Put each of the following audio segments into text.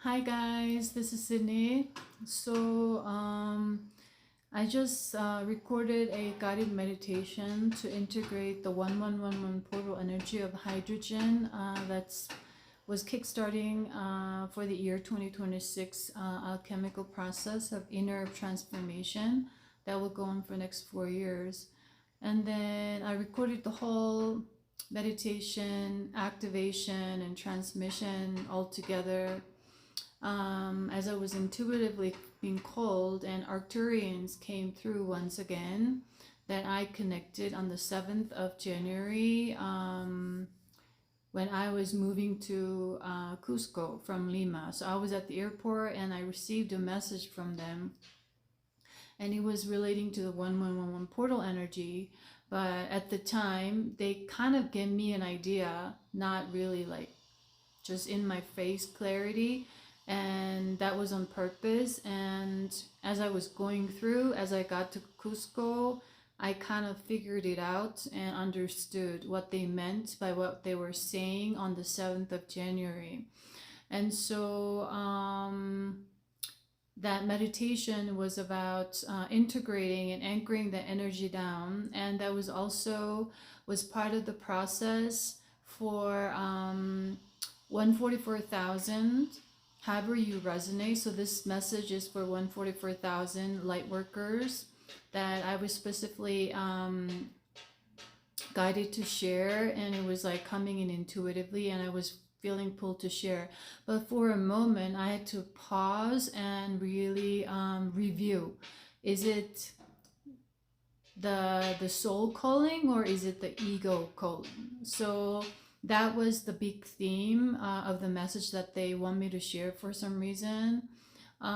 Hi guys, this is Sydney. So I just recorded a guided meditation to integrate the 1111 portal energy of hydrogen that's was kickstarting for the year 2026 alchemical process of inner transformation that will go on for the next 4 years. And then I recorded the whole meditation, activation, and transmission all together as I was intuitively being called, and Arcturians came through once again. That I connected on the 7th of January when I was moving to Cusco from Lima. So I was at the airport and I received a message from them, and it was relating to the 1111 portal energy. But at the time, they kind of gave me an idea, not really like just in my face clarity, and that was on purpose. And as I was going through, as I got to Cusco, I kind of figured it out and understood what they meant by what they were saying on the 7th of January. And so that meditation was about integrating and anchoring the energy down, and that was also was part of the process for 144,000, however you resonate. So this message is for 144,000 light workers that I was specifically guided to share, and it was like coming in intuitively, and I was feeling pulled to share. But for a moment I had to pause and really review, is it the soul calling or is it the ego calling? So that was the big theme of the message that they want me to share for some reason. So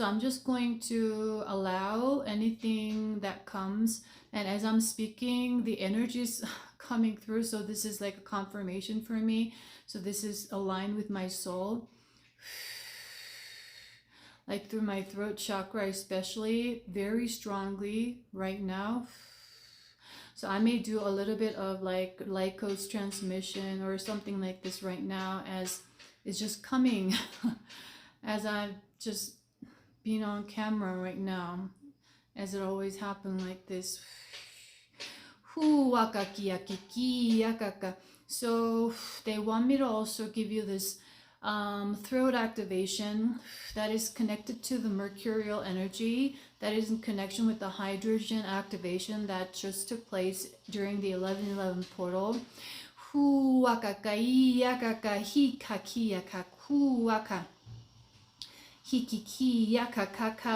I'm just going to allow anything that comes, and as I'm speaking the energy is coming through, so this is like a confirmation for me. So this is aligned with my soul, like through my throat chakra especially, very strongly right now. So I may do a little bit of like light codes transmission or something like this right now, as it's just coming as I'm just being on camera right now, as it always happened like this. So they want me to also give you this throat activation that is connected to the mercurial energy, that is in connection with the hydrogen activation that just took place during the 1111 portal.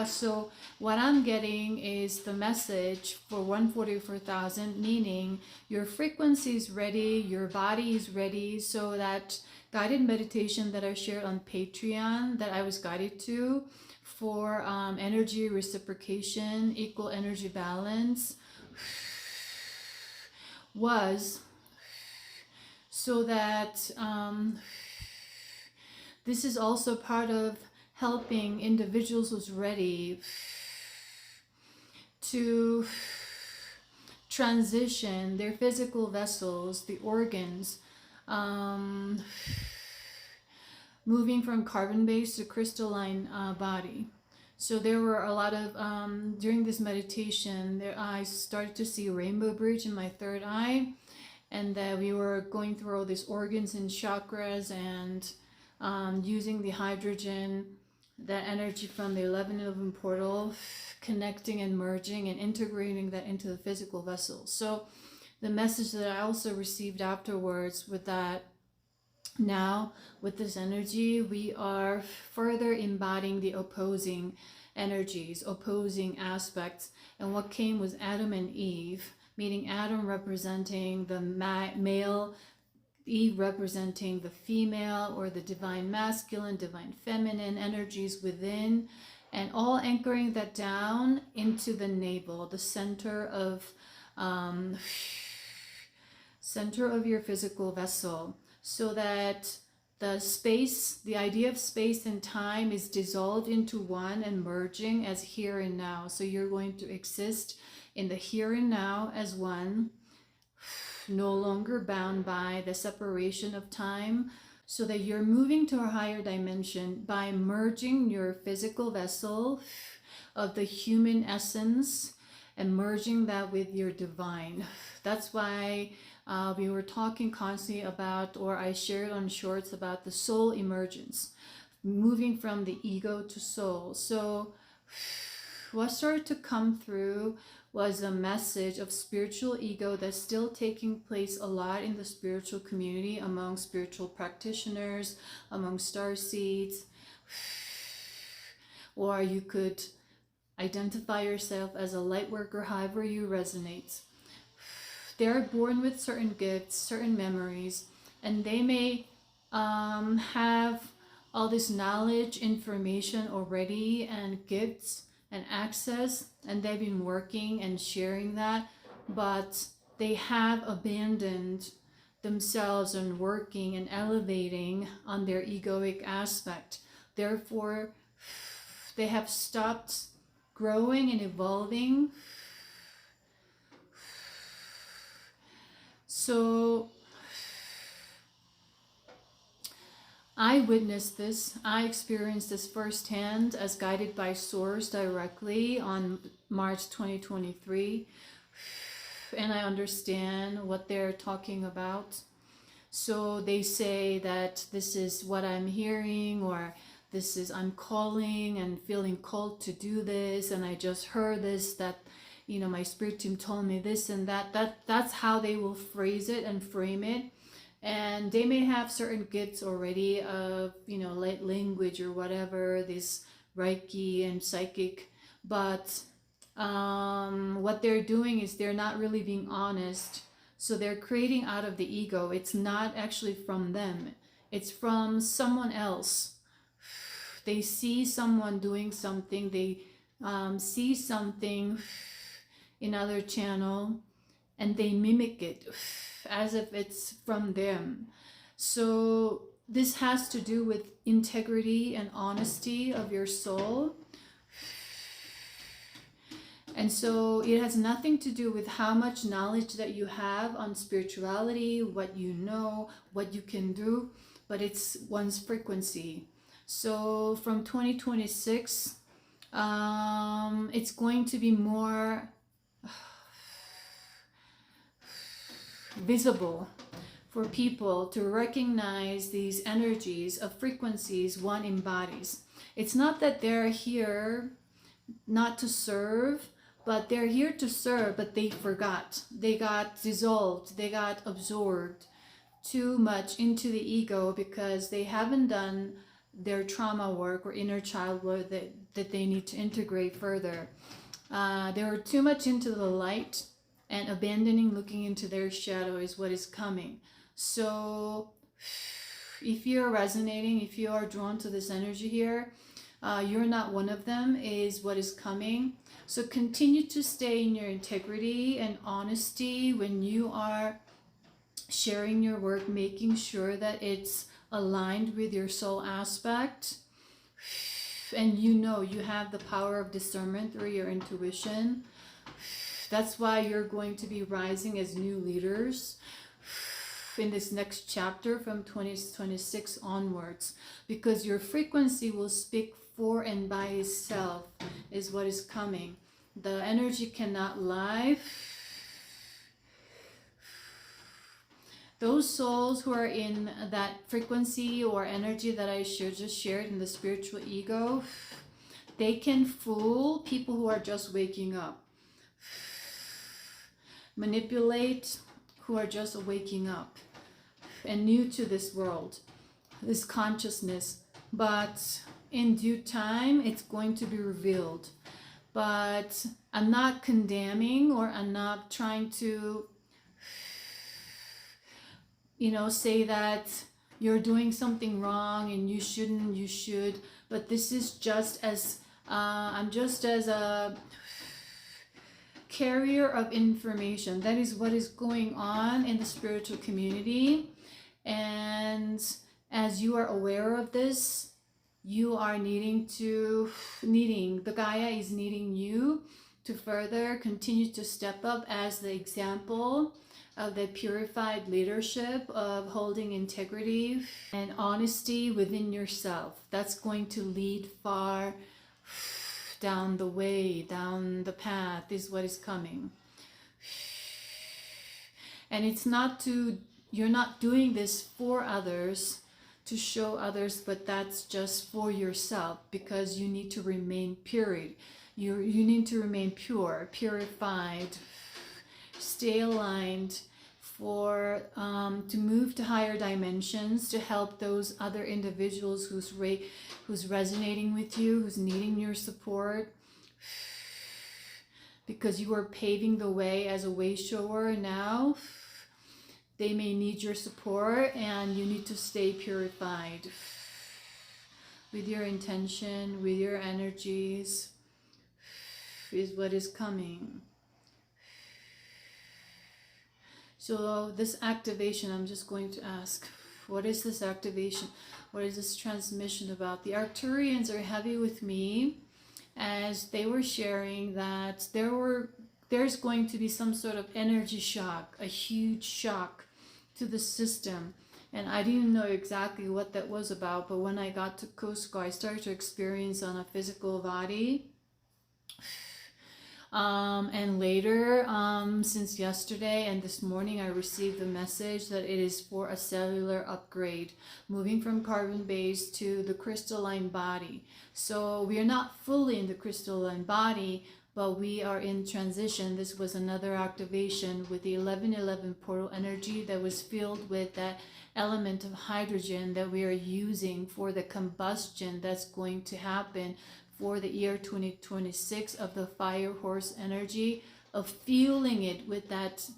So what I'm getting is the message for 144,000, meaning your frequency is ready, your body is ready. So that guided meditation that I shared on Patreon, that I was guided to for energy reciprocation, equal energy balance, was so that this is also part of helping individuals who's ready to transition their physical vessels, the organs, moving from carbon-based to crystalline body. So there were a lot of, during this meditation, I started to see a rainbow bridge in my third eye, and that we were going through all these organs and chakras, and using the hydrogen, that energy from the 1111 portal, connecting and merging and integrating that into the physical vessel. So the message that I also received afterwards with that, now with this energy we are further embodying the opposing energies, opposing aspects. And what came was Adam and Eve, meaning Adam representing the male, Eve representing the female or the divine masculine, divine feminine energies within, and all anchoring that down into the navel, the center of your physical vessel, so that the space, the idea of space and time is dissolved into one and merging as here and now. So you're going to exist in the here and now as one, no longer bound by the separation of time. so that you're moving to a higher dimension by merging your physical vessel of the human essence and merging that with your divine. That's why we were talking constantly about, or I shared on shorts about the soul emergence, moving from the ego to soul. So what started to come through was a message of spiritual ego that's still taking place a lot in the spiritual community, among spiritual practitioners, among starseeds, or you could identify yourself as a light worker, however you resonate. They're born with certain gifts, certain memories, and they may have all this knowledge, information already, and gifts and access, and they've been working and sharing that, but they have abandoned themselves and working and elevating on their egoic aspect. Therefore, they have stopped growing and evolving. So I witnessed this. I experienced this firsthand as guided by Source directly on March 2023. And I understand what they're talking about. So they say that this is what I'm hearing, or this is I'm calling and feeling called to do this, and I just heard this, that my spirit team told me this and that's how they will phrase it and frame it. And they may have certain gifts already of light language or whatever, this Reiki and psychic, but what they're doing is they're not really being honest. So they're creating out of the ego. It's not actually from them, it's from someone else. They see someone doing something, they see something in other channel, and they mimic it as if it's from them. So this has to do with integrity and honesty of your soul. And so it has nothing to do with how much knowledge that you have on spirituality, what you know, what you can do, but it's one's frequency. So from 2026, it's going to be more visible for people to recognize these energies of frequencies one embodies. It's not that they're here not to serve, but they're here to serve, but they forgot. They got dissolved, they got absorbed too much into the ego because they haven't done their trauma work or inner child work that they need to integrate further. They were too much into the light, and abandoning looking into their shadow is what is coming. So if you're resonating, if you are drawn to this energy here, you're not one of them is what is coming. So continue to stay in your integrity and honesty when you are sharing your work, making sure that it's aligned with your soul aspect. And you have the power of discernment through your intuition. That's why you're going to be rising as new leaders in this next chapter from 2026 onwards, because your frequency will speak for and by itself is what is coming. The energy cannot lie. Those souls who are in that frequency or energy that I just shared in the spiritual ego, they can fool people who are just waking up, manipulate who are just waking up and new to this world, this consciousness. But in due time, it's going to be revealed. But I'm not condemning, or I'm not trying to say that you're doing something wrong and you shouldn't, you should. But this is just as I'm just as a carrier of information. That is what is going on in the spiritual community. And as you are aware of this, you are the Gaia is needing you to further continue to step up as the example, of the purified leadership of holding integrity and honesty within yourself. That's going to lead far down the way, down the path is what is coming. And it's not to, you're not doing this for others, to show others, but that's just for yourself, because you need to remain pure. You need to remain pure, purified, stay aligned for to move to higher dimensions, to help those other individuals who's resonating with you, who's needing your support, because you are paving the way as a way shower now. They may need your support, and you need to stay purified with your intention, with your energies, is what is coming. So this activation, I'm just going to ask, what is this activation? What is this transmission about? The Arcturians are heavy with me, as they were sharing that there's going to be some sort of energy shock, a huge shock to the system. And I didn't know exactly what that was about, but when I got to Cusco, I started to experience on a physical body. And later, since yesterday and this morning, I received a message that it is for a cellular upgrade, moving from carbon-based to the crystalline body. So we are not fully in the crystalline body, but we are in transition. This was another activation with the 1111 portal energy that was filled with that element of hydrogen that we are using for the combustion that's going to happen for the year 2026 of the fire horse energy, of fueling it with that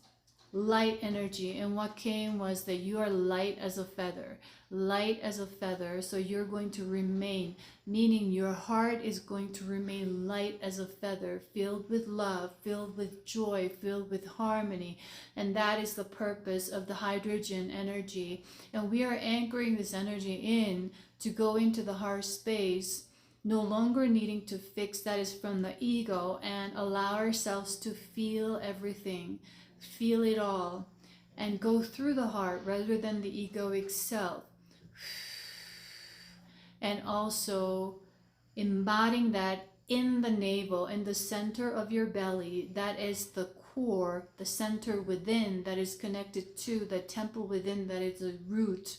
light energy. And what came was that you are light as a feather, light as a feather. So you're going to remain, meaning your heart is going to remain light as a feather, filled with love, filled with joy, filled with harmony. And that is the purpose of the hydrogen energy. And we are anchoring this energy in to go into the heart space, no longer needing to fix, that is from the ego, and allow ourselves to feel everything, feel it all, and go through the heart rather than the egoic self. And also embodying that in the navel, in the center of your belly, that is the core, the center within, that is connected to the temple within, that is the root.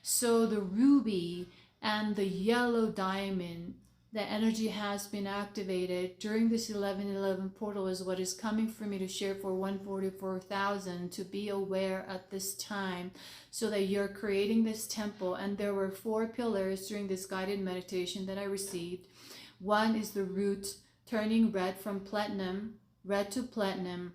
So the ruby and the yellow diamond, the energy has been activated during this 1111 portal, is what is coming for me to share for 144,000, to be aware at this time, so that you're creating this temple. And there were 4 pillars during this guided meditation that I received. One is the root, turning red from platinum, red to platinum,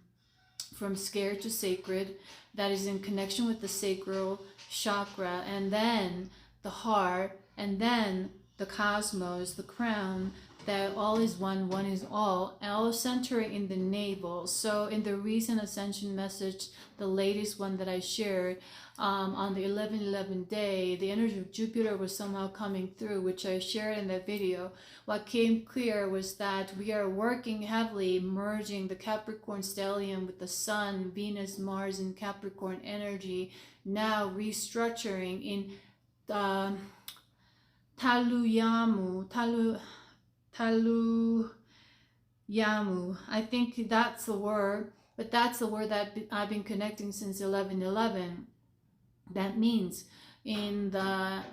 from scared to sacred. That is in connection with the sacral chakra, and then the heart, and then the cosmos, the crown, that all is one, one is all centering in the navel. So in the recent Ascension message, the latest one that I shared, on the 11/11 day, the energy of Jupiter was somehow coming through, which I shared in that video. What came clear was that we are working heavily, merging the Capricorn stellium with the Sun, Venus, Mars, and Capricorn energy, now restructuring in Taluyamu. I think that's the word, but that's the word that I've been connecting since 11/11. That means in the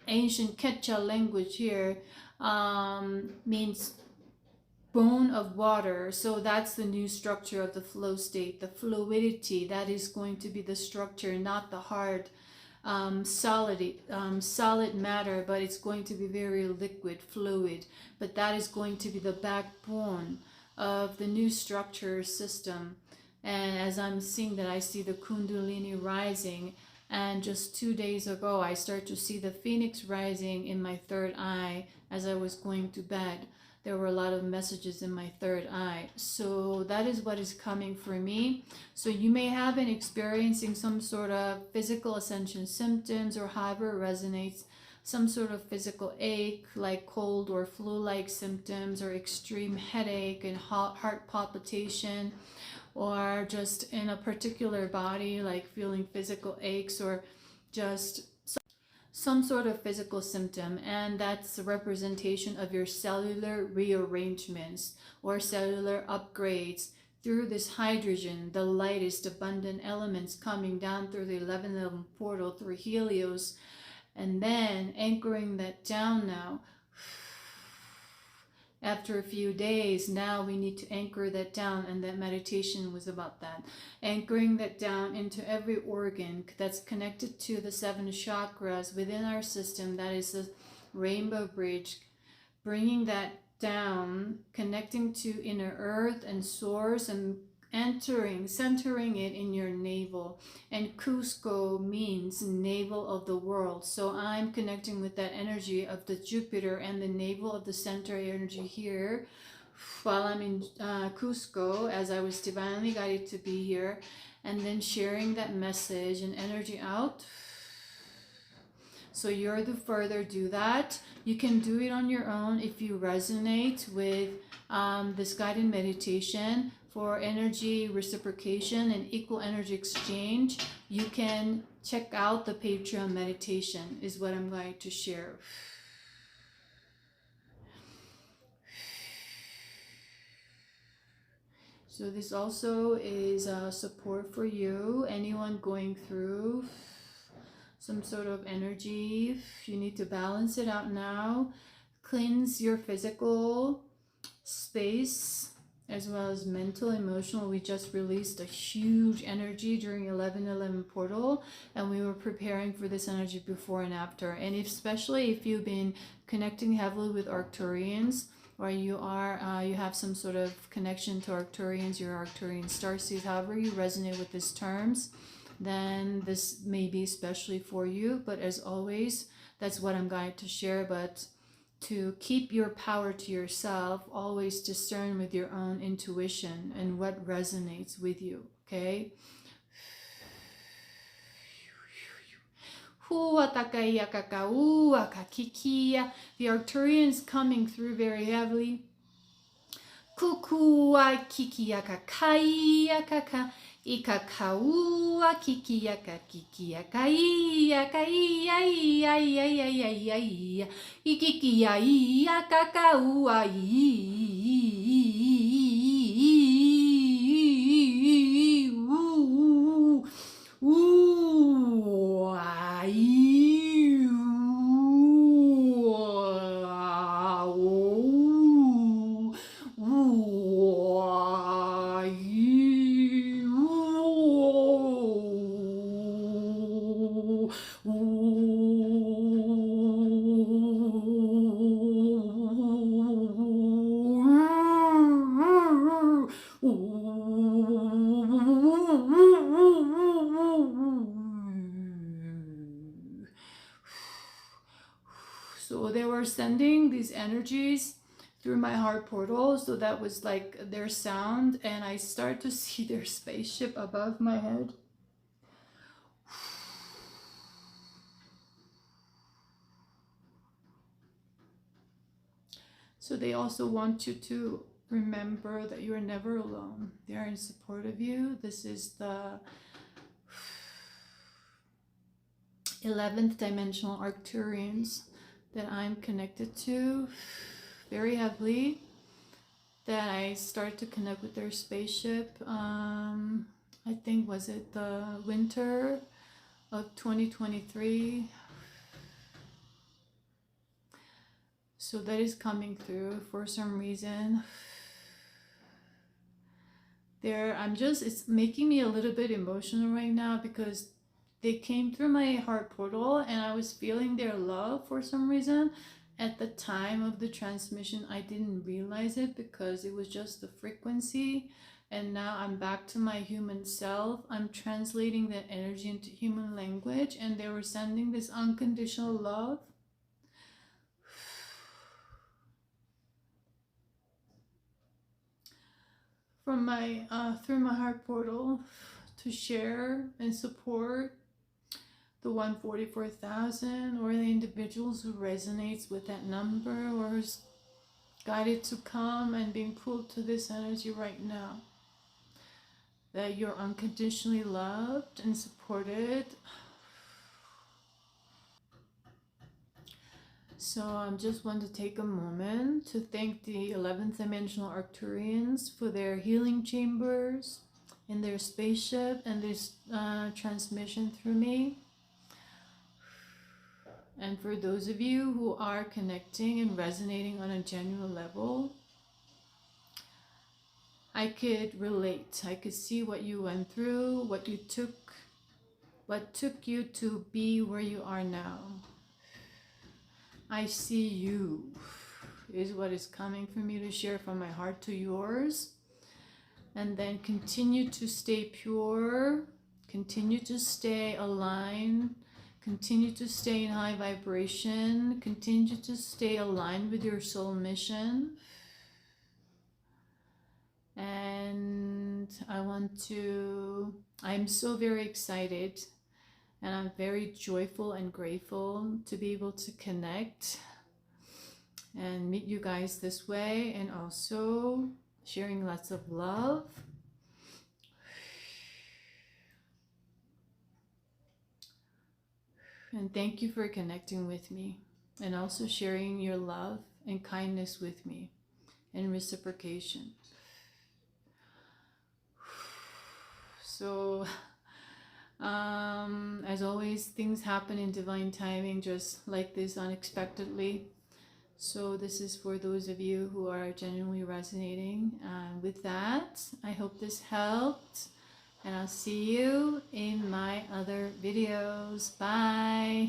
ancient Quechua language here, means bone of water. So that's the new structure of the flow state, the fluidity. That is going to be the structure, not the hard solid matter, but it's going to be very liquid, fluid. But that is going to be the backbone of the new structure system. And as I'm seeing that, I see the Kundalini rising. And just 2 days ago, I start to see the Phoenix rising in my third eye as I was going to bed. There were a lot of messages in my third eye. So that is what is coming for me. So you may have been experiencing some sort of physical ascension symptoms, or however it resonates, some sort of physical ache, like cold or flu-like symptoms, or extreme headache and heart palpitation, or just in a particular body, like feeling physical aches or just some sort of physical symptom, and that's a representation of your cellular rearrangements or cellular upgrades through this hydrogen, the lightest abundant elements coming down through the 1111 portal through Helios, and then anchoring that down now. After a few days, now we need to anchor that down, and that meditation was about that. Anchoring that down into every organ that's connected to the 7 chakras within our system, that is the rainbow bridge, bringing that down, connecting to inner earth and source, and centering it in your navel. And Cusco means navel of the world, so I'm connecting with that energy of the Jupiter and the navel of the center energy here while I'm in Cusco, as I was divinely guided to be here, and then sharing that message and energy out. So you're to further do that. You can do it on your own if you resonate with this guided meditation for energy reciprocation and equal energy exchange. You can check out the Patreon meditation, is what I'm going to share. So this also is support for you, anyone going through some sort of energy. You need to balance it out now. Cleanse your physical space as well as mental, emotional. We just released a huge energy during 1111 portal, and we were preparing for this energy before and after. And especially if you've been connecting heavily with Arcturians, or you have some sort of connection to Arcturians, your Arcturian starseeds, however you resonate with these terms, then this may be especially for you. But as always, that's what I'm going to share. But to keep your power to yourself, always discern with your own intuition and what resonates with you, okay? The Arcturians coming through very heavily. Kukua kikiaka kaiaka ikakaua kikiaka kikiaka iaka ia ikikia ia kakaua So they were sending these energies through my heart portal, so that was like their sound, and I start to see their spaceship above my head. So they also want you to remember that you are never alone. They are in support of you. This is the 11th dimensional Arcturians that I'm connected to very heavily, that I start to connect with their spaceship. I think, was it the winter of 2023? So that is coming through for some reason. It's making me a little bit emotional right now, because they came through my heart portal and I was feeling their love for some reason. At the time of the transmission, I didn't realize it because it was just the frequency. And now I'm back to my human self. I'm translating that energy into human language, and they were sending this unconditional love. From my through my heart portal, to share and support the 144,000, or the individuals who resonates with that number, or is guided to come and being pulled to this energy right now. that you're unconditionally loved and supported. So I just want to take a moment to thank the 11th dimensional Arcturians for their healing chambers in their spaceship and this transmission through me. And for those of you who are connecting and resonating on a genuine level, I could relate. I could see what you went through, what took you to be where you are now. I see you is what is coming for me to share from my heart to yours. And then continue to stay pure, continue to stay aligned, continue to stay in high vibration, continue to stay aligned with your soul mission. And I'm so very excited and I'm very joyful and grateful to be able to connect and meet you guys this way, and also sharing lots of love. And thank you for connecting with me and also sharing your love and kindness with me and reciprocation. So as always, things happen in divine timing, just like this, unexpectedly. So this is for those of you who are genuinely resonating. With that, I hope this helped, and I'll see you in my other videos. Bye.